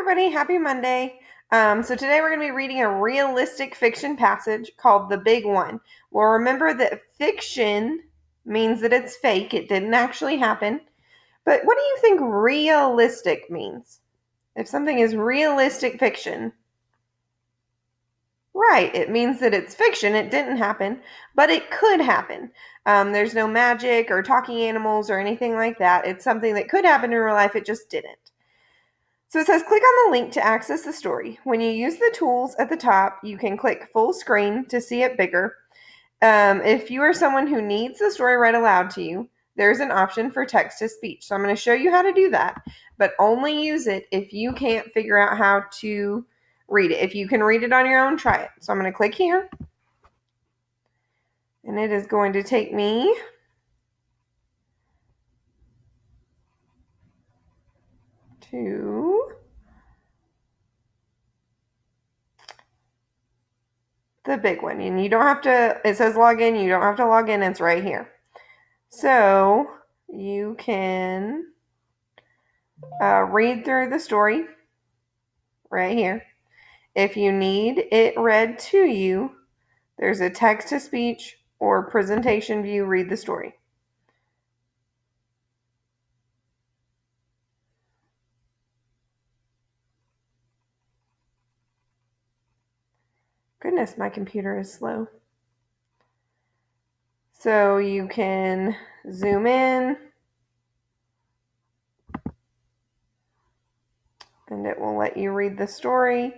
everybody. Happy Monday. So today we're going to be reading a realistic fiction passage called The Big One. Well, remember that fiction means that it's fake. It didn't actually happen. But what do you think realistic means? If something is realistic fiction, right, it means that it's fiction. It didn't happen, but it could happen. There's no magic or talking animals or anything like that. It's something that could happen in real life. It just didn't. So it says, click on the link to access the story. When you use the tools at the top, you can click full screen to see it bigger. If you are someone who needs the story read aloud to you, there's an option for text to speech. So I'm going to show you how to do that, but only use it if you can't figure out how to read it. If you can read it on your own, try it. So I'm going to click here, and it is going to take me to the big one. And you don't have to, it says log in, you don't have to log in, it's right here. So you can read through the story right here. If you need it read to you, there's a text-to-speech or presentation view, read the story. Goodness, my computer is slow. So you can zoom in, and it will let you read the story.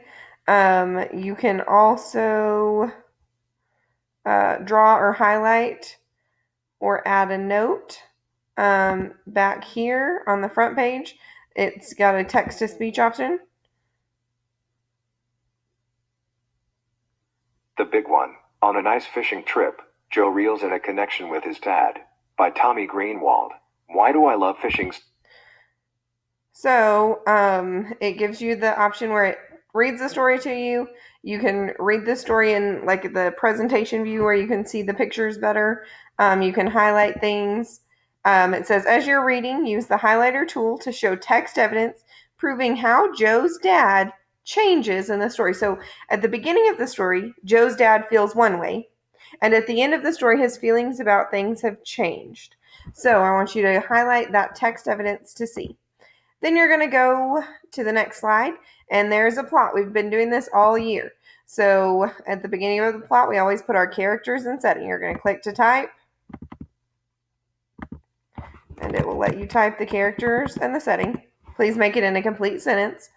You can also draw or highlight or add a note. Back here on the front page, it's got a text-to-speech option. The Big One. On a nice fishing trip, Joe reels in a connection with his dad. By Tommy Greenwald. Why do I love fishing? So it gives you the option where it reads the story to you. You can read the story in like the presentation view where you can see the pictures better. You can highlight things. It says, as you're reading, use the highlighter tool to show text evidence proving how Joe's dad changes in the story. So at the beginning of the story, Joe's dad feels one way. And at the end of the story, his feelings about things have changed. So I want you to highlight that text evidence to see. Then you're going to go to the next slide, and there's a plot. We've been doing this all year. So at the beginning of the plot, we always put our characters in setting. You're going to click to type, and it will let you type the characters and the setting. Please make it in a complete sentence.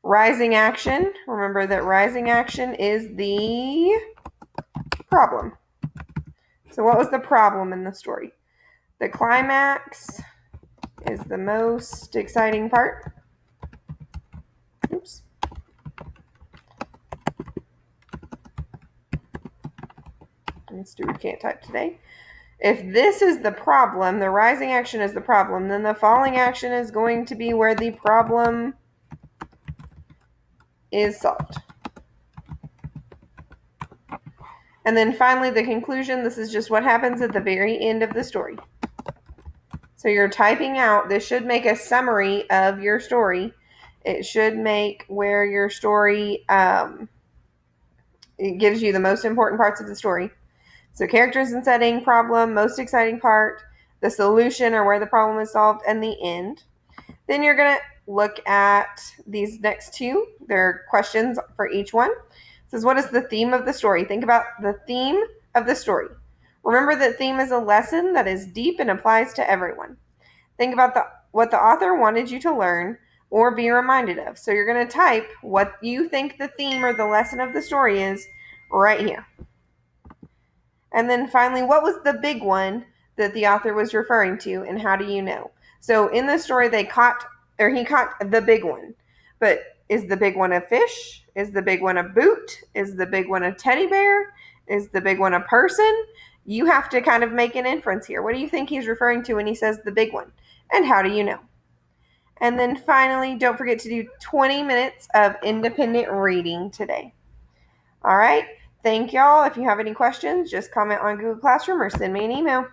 Rising action. Remember that rising action is the problem. So what was the problem in the story? The climax is the most exciting part. Oops. Stuart can't type today. If this is the problem, the rising action is the problem, then the falling action is going to be where the problem is solved. And then finally, the conclusion. This is just what happens at the very end of the story. So you're typing out, this should make a summary of your story. It should make where your story, it gives you the most important parts of the story. So characters and setting, problem, most exciting part, the solution or where the problem is solved, and the end. Then you're going to look at these next two. There are questions for each one. It says, what is the theme of the story? Think about the theme of the story. Remember that theme is a lesson that is deep and applies to everyone. Think about what the author wanted you to learn or be reminded of. So you're going to type what you think the theme or the lesson of the story is right here. And then finally, what was the big one that the author was referring to, and how do you know? So in the story, he caught the big one. But is the big one a fish? Is the big one a boot? Is the big one a teddy bear? Is the big one a person? You have to kind of make an inference here. What do you think he's referring to when he says the big one? And how do you know? And then finally, don't forget to do 20 minutes of independent reading today. All right. Thank y'all. If you have any questions, just comment on Google Classroom or send me an email.